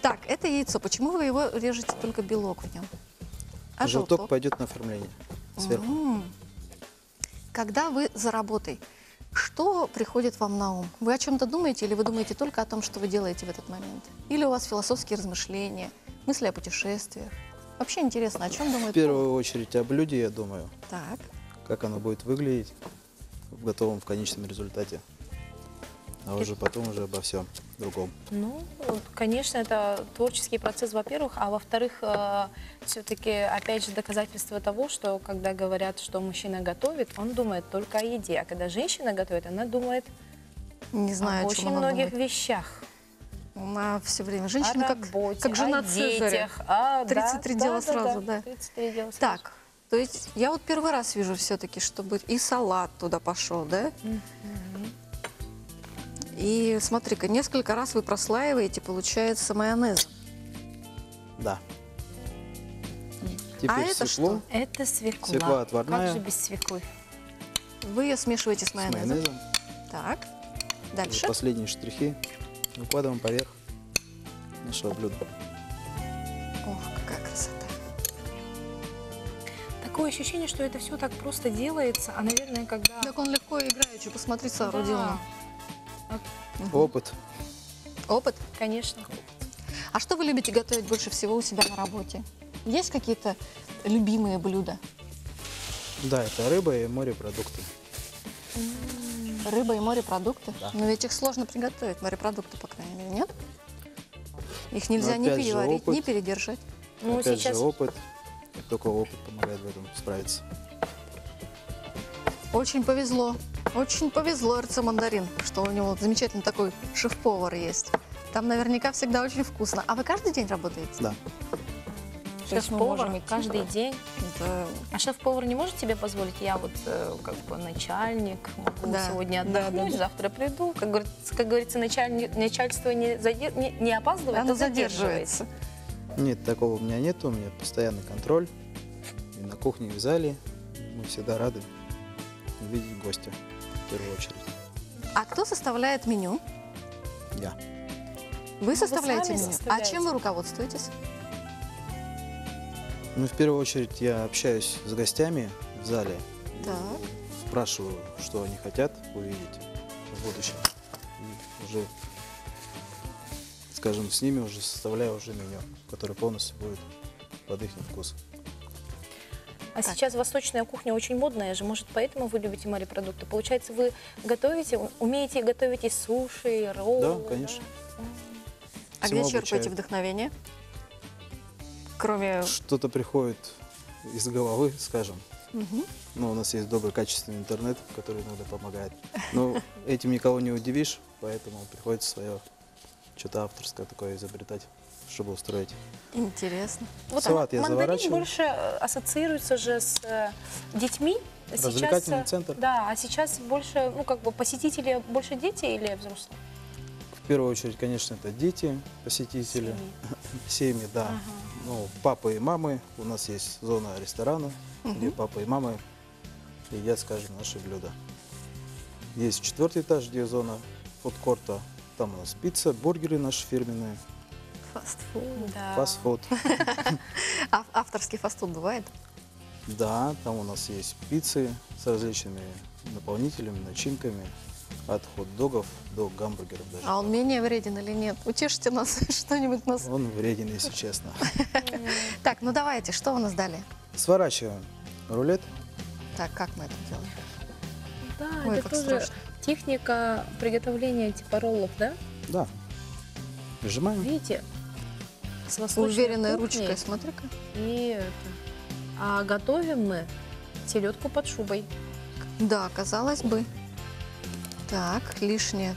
Так, это яйцо. Почему вы его режете только белок в нем? А Желток пойдет на оформление сверху. Когда вы за работой, что приходит вам на ум? Вы о чем-то думаете или вы думаете только о том, что вы делаете в этот момент? Или у вас философские размышления, мысли о путешествиях? Вообще интересно, о чем В думает первую очередь о блюде, я думаю, Так. как оно будет выглядеть в готовом, в конечном результате. А уже потом уже обо всем другом. ну, конечно, это творческий процесс, во-первых, а во-вторых, все-таки, опять же, доказательство того, что когда говорят, что мужчина готовит, он думает только о еде, а когда женщина готовит, она думает Не знаю, о о чем очень она многих думает. вещах. Она все время. О Женщина работе, как жена о Цезаря. детях. А, 33 дела сразу, да. 33 дела сразу. Так, то есть я вот первый раз вижу все-таки, чтобы и салат туда пошел, да? И смотри-ка, несколько раз вы прослаиваете, получается, майонез. Да. Теперь это свеклу Это свекла. Свекла отварная. Как же без свеклы? Вы ее смешиваете с с майонезом. майонезом. Так, И дальше. последние штрихи укладываем поверх нашего блюда. Ох, какая красота. Такое ощущение, что это все так просто делается, а, наверное, когда... Так он легко играючи, посмотри, соорудил Да, он. Опыт. Опыт. конечно. А что вы любите готовить больше всего у себя на работе? Есть какие-то любимые блюда? Да, это рыба и морепродукты. Рыба и морепродукты? Да. Но ведь их сложно приготовить, морепродукты, по крайней мере, нет? Их нельзя Но ни опять же переварить, опыт. ни передержать. Ну, Опять сейчас же опыт. И только опыт помогает в этом справиться. Очень повезло. Очень повезло РЦ «Мандарин», что у него замечательный такой шеф-повар есть. Там наверняка всегда очень вкусно. А вы каждый день работаете? Да. То есть мы Шеф-повар можем идти каждый брать. день. Это- А шеф-повар не может себе позволить? Я вот как бы начальник, могу Да, сегодня да, отдохнуть, да. завтра приду. Как говорится, начальство не опаздывает, Оно а задерживается. задерживается. Нет, такого у меня нет, у меня постоянный контроль. И на кухне, и в зале. Мы всегда рады увидеть гостя, в первую очередь. А кто составляет меню? Я. Вы составляете сами меню? составляете. А чем вы руководствуетесь? Ну, в первую очередь, я общаюсь с гостями в зале. Так. Спрашиваю, что они хотят увидеть в будущем. И уже, скажем, с ними уже составляю уже меню, которое полностью будет под их вкус. А сейчас восточная кухня очень модная же, может, поэтому вы любите морепродукты? Получается, вы готовите, умеете готовить и суши, и роллы? Да, конечно. А Всему где черпаете обучают. вдохновение? Кроме... Что-то приходит из головы, скажем. Мгм. Ну, у нас есть добрый, качественный интернет, который иногда помогает. Но этим никого не удивишь, поэтому приходится свое что-то авторское такое изобретать, чтобы устроить. Интересно. Вот Салат я мандарин заворачиваю. больше ассоциируется же с детьми. Развлекательный центр. Да, а сейчас больше, ну, как бы посетители больше дети или взрослые? В первую очередь, конечно, это дети, посетители, семьи, да. Ага. Ну, папы и мамы. У нас есть зона ресторана, где папа и мама едят, скажем, наши блюда. Есть 4-й этаж, где зона фудкорта. Там у нас пицца, бургеры наши фирменные, Фастфуд. Да. фастфуд. А авторский фастфуд бывает? Да, там у нас есть пиццы с различными наполнителями, начинками. От хот-догов до гамбургеров даже. А он менее вреден или нет? Утешите нас, что-нибудь нас. Он вреден, если честно. Так, ну давайте, что у нас далее? Сворачиваем рулет. Так, как мы это делаем? Да, Ой, это как тоже страшно. техника приготовления типа роллов, да? Да. Сжимаем. Видите? С восточной Уверенной кухней ручкой, смотри-ка. И это. А готовим мы селедку под шубой. Да, казалось бы. Так, лишнее.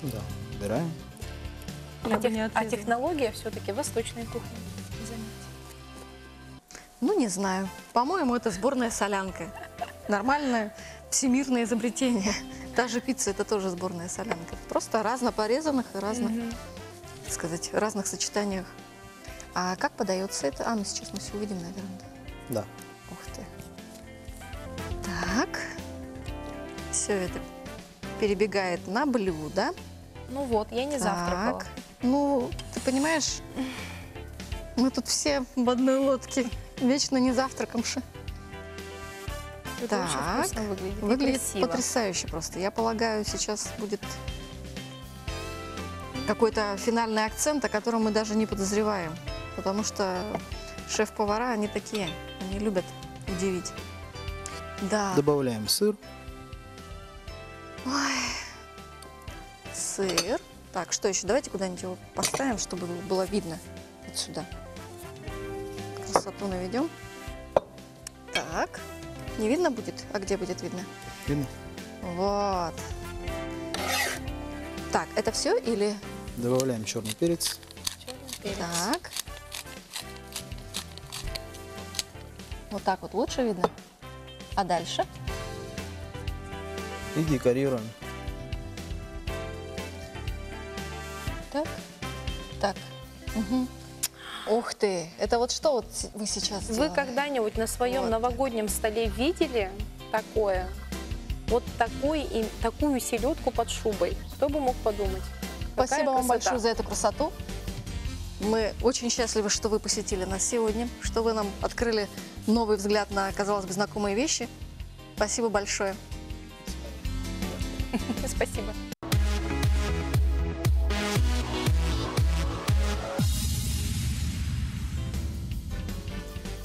Да, убираем. А технология все-таки восточной кухни. Ну, не знаю. По-моему, это сборная солянка. Нормальное всемирное изобретение. Та же пицца – это тоже сборная солянка. Просто разно порезанных и разно, так сказать, разных сочетаниях. А как подается это? А, ну сейчас мы все увидим, наверное. Да. Ух ты. Так. Все это перебегает на блюдо. Ну вот, я не завтракала. Так. Ну, ты понимаешь, мы тут все в одной лодке. Вечно не завтракамши. Это очень Так. вкусно выглядит. и Выглядит красиво. потрясающе просто. Я полагаю, сейчас будет какой-то финальный акцент, о котором мы даже не подозреваем. Потому что шеф-повара, они такие, они любят удивить. Да, Добавляем сыр. сыр. Так, что еще? Давайте куда-нибудь его поставим, чтобы было видно. Вот сюда. Красоту наведем. Так. Не видно будет? А где будет видно? Видно? Вот. Так, это все или... Добавляем черный перец. Перец. Так. Вот так вот лучше видно. А дальше? И декорируем. Так. Так. Угу. Ух ты! Это вот что вот вы сейчас Вы сделали? когда-нибудь на своем Вот. новогоднем столе видели такое? Вот такую селедку под шубой. Кто бы мог подумать? Какая Спасибо вам красота. большое за эту красоту. Мы очень счастливы, что вы посетили нас сегодня, что вы нам открыли новый взгляд на, казалось бы, знакомые вещи. Спасибо большое. Спасибо.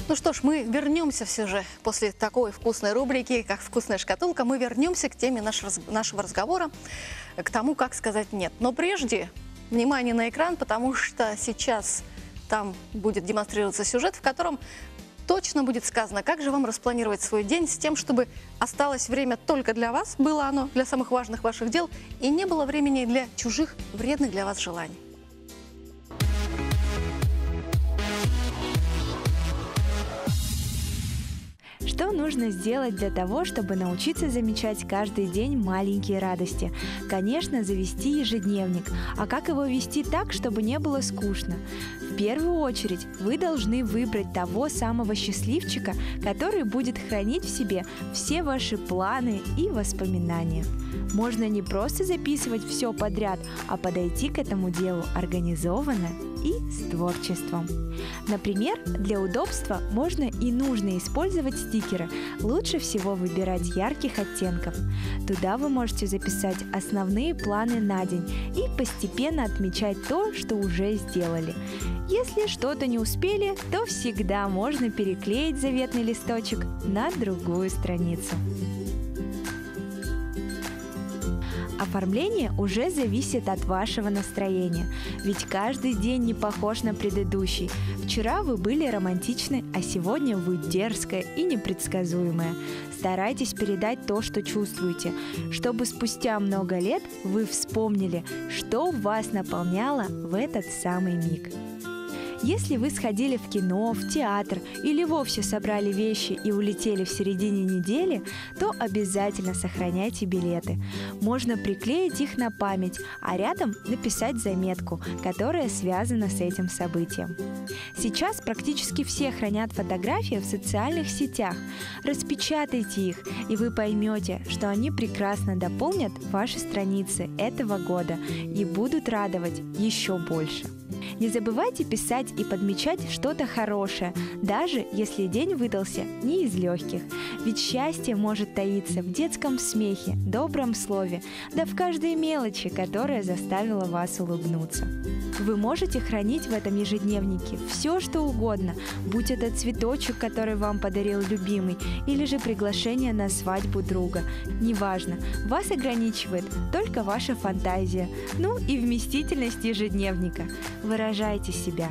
Ну что ж, мы вернемся все же после такой вкусной рубрики, как «Вкусная шкатулка». Мы вернемся к теме нашего разговора, к тому, как сказать «нет». Но прежде внимание на экран, потому что сейчас там будет демонстрироваться сюжет, в котором точно будет сказано, как же вам распланировать свой день с тем, чтобы осталось время только для вас, было оно для самых важных ваших дел, и не было времени для чужих вредных для вас желаний. Что нужно сделать для того, чтобы научиться замечать каждый день маленькие радости? Конечно, завести ежедневник. А как его вести так, чтобы не было скучно? В первую очередь вы должны выбрать того самого счастливчика, который будет хранить в себе все ваши планы и воспоминания. Можно не просто записывать все подряд, а подойти к этому делу организованно и с творчеством. Например, для удобства можно и нужно использовать стикеры. Лучше всего выбирать ярких оттенков. Туда вы можете записать основные планы на день и постепенно отмечать то, что уже сделали. Если что-то не успели, то всегда можно переклеить заветный листочек на другую страницу. Оформление уже зависит от вашего настроения, ведь каждый день не похож на предыдущий. Вчера вы были романтичны, а сегодня вы дерзкая и непредсказуемая. Старайтесь передать то, что чувствуете, чтобы спустя много лет вы вспомнили, что вас наполняло в этот самый миг. Если вы сходили в кино, в театр или вовсе собрали вещи и улетели в середине недели, то обязательно сохраняйте билеты. Можно приклеить их на память, а рядом написать заметку, которая связана с этим событием. Сейчас практически все хранят фотографии в социальных сетях. Распечатайте их, и вы поймете, что они прекрасно дополнят ваши страницы этого года и будут радовать еще больше. Не забывайте писать и подмечать что-то хорошее, даже если день выдался не из легких. Ведь счастье может таиться в детском смехе, добром слове, да в каждой мелочи, которая заставила вас улыбнуться. Вы можете хранить в этом ежедневнике все, что угодно, будь это цветочек, который вам подарил любимый, или же приглашение на свадьбу друга. Неважно, вас ограничивает только ваша фантазия, ну и вместительность ежедневника. Выражайте себя.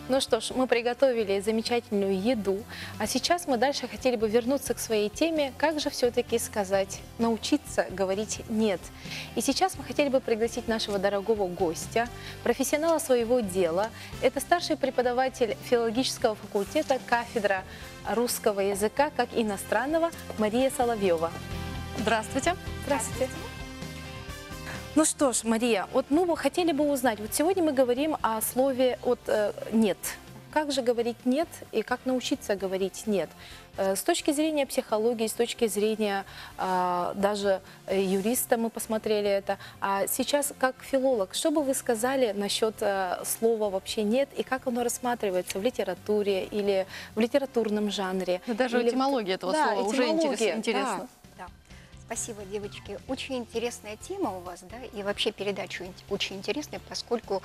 Ну что ж, мы приготовили замечательную еду, а сейчас мы дальше хотели бы вернуться к своей теме, как же все-таки сказать, научиться говорить «нет». И сейчас мы хотели бы пригласить нашего дорогого гостя, профессионала своего дела. Это старший преподаватель филологического факультета, кафедра русского языка как иностранного Мария Соловьева. Здравствуйте. Здравствуйте. Ну что ж, Мария, вот мы хотели бы узнать, вот сегодня мы говорим о слове «нет». Как же говорить «нет» и как научиться говорить «нет»? С точки зрения психологии, с точки зрения даже юриста мы посмотрели это. А сейчас, как филолог, что бы вы сказали насчет слова вообще «нет» и как оно рассматривается в литературе или в литературном жанре? Ну, даже Или... этимология этого Да, слова уже этимология, интересно. Да. Спасибо, девочки. Очень интересная тема у вас, да, и вообще передача очень интересная, поскольку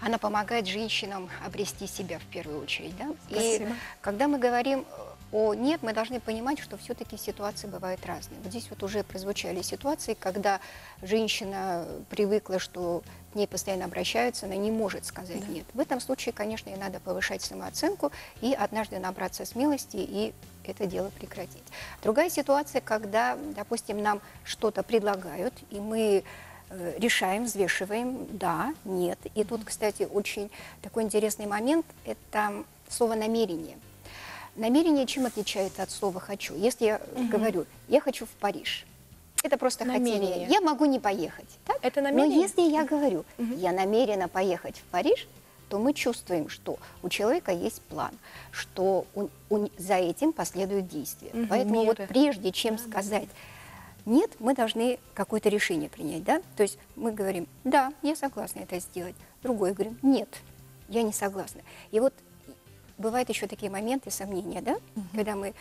она помогает женщинам обрести себя в первую очередь, да. Спасибо. И когда мы говорим о «нет», мы должны понимать, что все-таки ситуации бывают разные. Вот здесь вот уже прозвучали ситуации, когда женщина привыкла, что к ней постоянно обращаются, она не может сказать «нет». В этом случае, конечно, ей надо повышать самооценку и однажды набраться смелости и это дело прекратить. Другая ситуация, когда, допустим, нам что-то предлагают, и мы решаем, взвешиваем «да», «нет». И тут, кстати, очень такой интересный момент – это слово «намерение». Намерение чем отличается от слова «хочу»? Если я говорю «я хочу в Париж», это просто намерение. хотение. Я могу не поехать. Так? Это намерение? Но если я говорю «я намерена поехать в Париж», то мы чувствуем, что у человека есть план, что за этим последуют действия. Поэтому вот прежде чем сказать «нет», мы должны какое-то решение принять. Да? То есть мы говорим «да, я согласна это сделать». Другой говорим «нет, я не согласна». И вот бывают еще такие моменты сомнения, да? Когда мы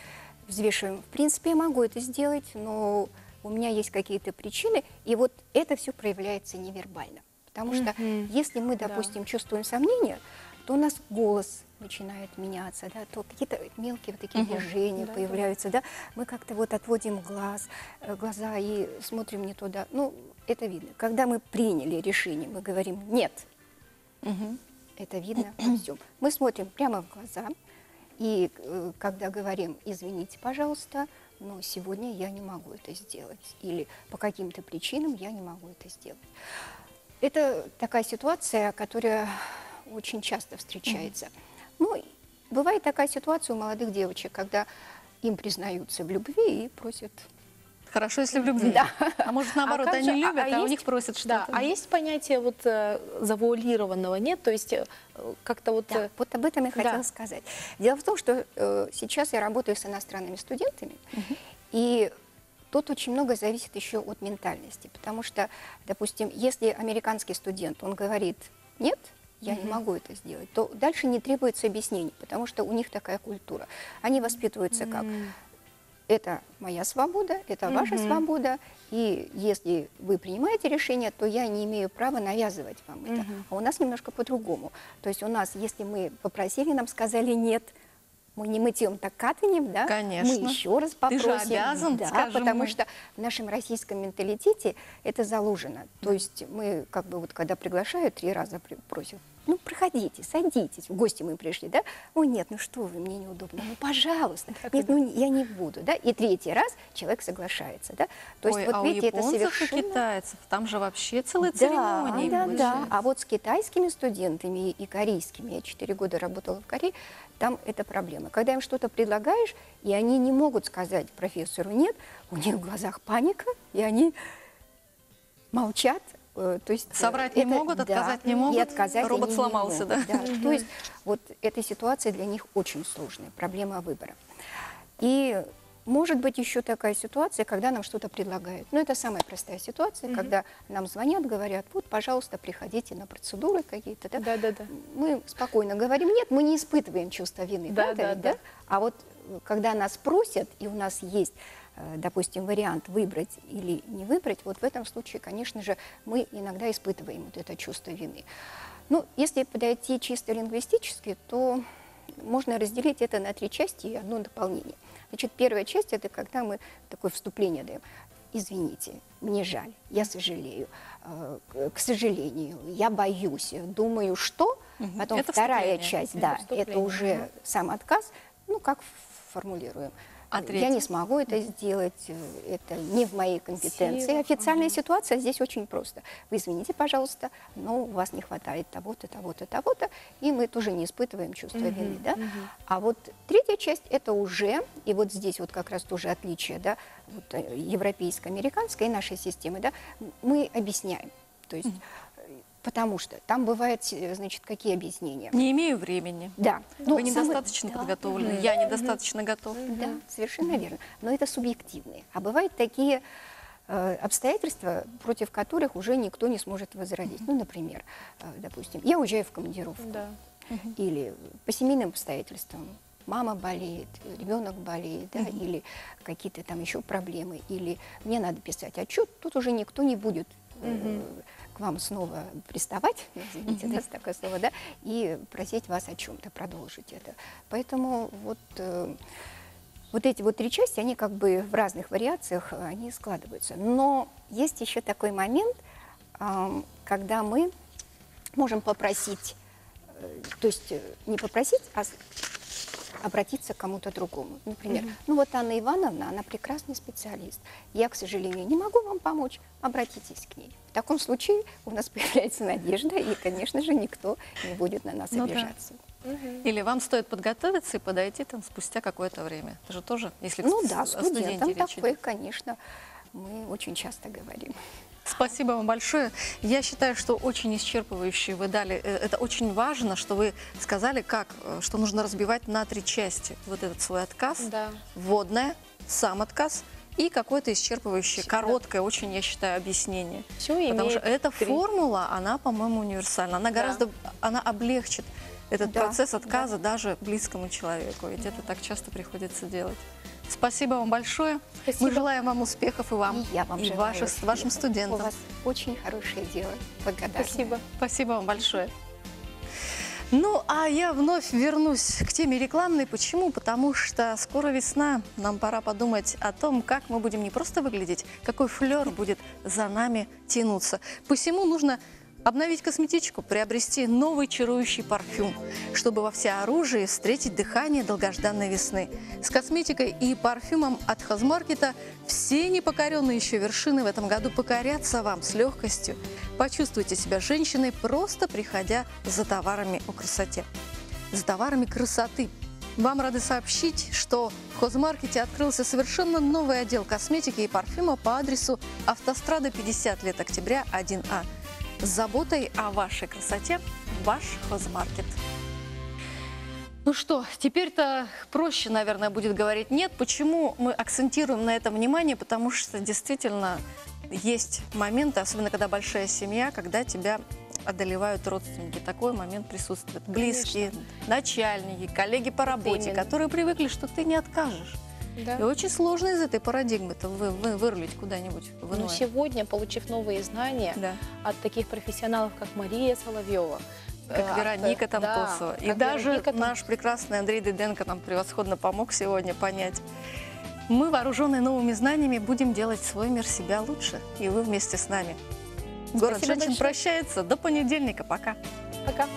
взвешиваем, в принципе, я могу это сделать, но у меня есть какие-то причины, и вот это все проявляется невербально. Потому что если мы, допустим, чувствуем сомнения, то у нас голос начинает меняться, да, то какие-то мелкие вот такие движения появляются, да, мы как-то вот отводим глаза и смотрим не туда. Ну, это видно. Когда мы приняли решение, мы говорим «нет», это видно во всем. Мы смотрим прямо в глаза, и когда говорим «извините, пожалуйста», но сегодня я не могу это сделать, или по каким-то причинам я не могу это сделать. Это такая ситуация, которая очень часто встречается. Ну, бывает такая ситуация у молодых девочек, когда им признаются в любви и просят. Хорошо, если в любви. Да. А может, наоборот, как они же, любят, а у есть- них просят Да, что-то. а есть понятие вот завуалированного, нет? То есть как-то вот... Да, вот об этом я хотела Да. сказать. Дело в том, что сейчас я работаю с иностранными студентами, и тут очень много зависит еще от ментальности, потому что, допустим, если американский студент, он говорит «нет», я не могу это сделать, то дальше не требуется объяснений, потому что у них такая культура. Они воспитываются как «это моя свобода, это ваша свобода, и если вы принимаете решение, то я не имею права навязывать вам это». А у нас немножко по-другому. То есть у нас, если мы попросили, нам сказали «нет», мы не мытьем, так катанем, да? Конечно. Мы еще раз Ты попросим. же обязан, да, скажем потому мы. что в нашем российском менталитете это заложено. То есть мы как бы вот когда приглашают, 3 раза просят, ну, проходите, садитесь. В гости мы пришли, да? Ой, нет, ну что вы, мне неудобно. Ну, пожалуйста. Нет, ну, я не буду, да? И 3-й раз человек соглашается, да? То есть Ой, вот а видите, у это японцев и совершенно... китайцев, там же вообще целые Да, церемонии. да, да. получаются. А вот с китайскими студентами и корейскими, я 4 года работала в Корее, там это проблема. Когда им что-то предлагаешь, и они не могут сказать профессору «нет», у них в глазах паника, и они молчат. То есть Соврать не могут, отказать не могут, и отказать робот они не сломался, могут, да? То есть вот эта ситуация для них очень сложная, проблема выбора. И может быть еще такая ситуация, когда нам что-то предлагают. Но это самая простая ситуация, когда нам звонят, говорят, вот, пожалуйста, приходите на процедуры какие-то. Да? Да-да-да. Мы спокойно говорим, нет, мы не испытываем чувство вины. Да, правда да, ведь, да. А вот когда нас просят, и у нас есть, допустим, вариант выбрать или не выбрать, вот в этом случае, конечно же, мы иногда испытываем вот это чувство вины. Ну, если подойти чисто лингвистически, то можно разделить это на 3 части и одно дополнение. Значит, первая часть – это когда мы такое вступление даем. Извините, мне жаль, я сожалею, к сожалению, я боюсь, думаю, что. Потом Это вторая вступление. часть, Это да, это вступление, уже сам отказ. Ну, как формулируем? А Я третья? не смогу это сделать, это не в моей компетенции. Сила, Официальная ситуация здесь очень просто. Вы извините, пожалуйста, но у вас не хватает того-то, того-то, того-то, и мы тоже не испытываем чувство вины. Да? А вот 3-я часть – это уже, и вот здесь вот как раз тоже отличие, да, вот, европейско-американской и нашей системы, да, мы объясняем. То есть, потому что там бывают, значит, какие объяснения? Не имею времени. Да. Вы Ну, недостаточно самое- подготовлены, я недостаточно готов. Да, совершенно верно. Но это субъективные. А бывают такие обстоятельства, против которых уже никто не сможет возразить. Ну, например, допустим, я уезжаю в командировку. Да. Или по семейным обстоятельствам. Мама болеет, ребенок болеет, да, или какие-то там еще проблемы, или мне надо писать отчет, тут уже никто не будет к вам снова приставать, извините, да, такое слово, да, и просить вас о чем-то, продолжить это. Поэтому вот, вот эти вот 3 части, они как бы в разных вариациях, они складываются. Но есть еще такой момент, когда мы можем попросить, то есть не попросить, а обратиться к кому-то другому. Например, ну вот Анна Ивановна, она прекрасный специалист. Я, к сожалению, не могу вам помочь, обратитесь к ней. В таком случае у нас появляется надежда, и, конечно же, никто не будет на нас Ну да. обижаться. Или вам стоит подготовиться и подойти там спустя какое-то время. Это же тоже, если Ну да, о студенте студентам речь такое, идет. конечно, мы очень часто говорим. Спасибо вам большое. Я считаю, что очень исчерпывающе вы дали. Это очень важно, что вы сказали, что нужно разбивать на 3 части. Вот этот свой отказ, Да. вводное, сам отказ и какое-то исчерпывающее, короткое, очень, я считаю, объяснение. Все Потому что имеет эта 3. формула, она, по-моему, универсальна. Она гораздо, она облегчит этот Да, процесс отказа даже близкому человеку. Ведь это так часто приходится делать. Спасибо вам большое. Спасибо. Мы желаем вам успехов и вам, И я вам и желаю вашим успеха. студентам. У вас очень хорошее дело. Благодарна. Спасибо. Спасибо вам большое. Ну, а я вновь вернусь к теме рекламной. Почему? Потому что скоро весна. Нам пора подумать о том, как мы будем не просто выглядеть, какой флер будет за нами тянуться. Посему нужно Обновить косметичку, приобрести новый чарующий парфюм, чтобы во всеоружии встретить дыхание долгожданной весны. С косметикой и парфюмом от Хозмаркета все непокоренные еще вершины в этом году покорятся вам с легкостью. Почувствуйте себя женщиной, просто приходя за товарами о красоте. За товарами красоты. Вам рады сообщить, что в Хозмаркете открылся совершенно новый отдел косметики и парфюма по адресу Автострада 50 лет Октября 1А. С заботой о вашей красоте ваш Хозмаркет. Ну что, теперь-то проще, наверное, будет говорить «нет». Почему мы акцентируем на этом внимание? Потому что действительно есть моменты, особенно когда большая семья, когда тебя одолевают родственники. Такой момент присутствует. Близкие, начальники, коллеги по работе, которые привыкли, что ты не откажешь. Да. И очень сложно из этой парадигмы-то вырулить куда-нибудь в иное. Но сегодня, получив новые знания Да. от таких профессионалов, как Мария Соловьева, Как Вероника Тамтосова. Да, И как даже Вероника наш прекрасный Андрей Дыденко нам превосходно помог сегодня понять. Мы, вооруженные новыми знаниями, будем делать свой мир себя лучше. И вы вместе с нами. Город Спасибо женщин большое. прощается. До понедельника. Пока. Пока.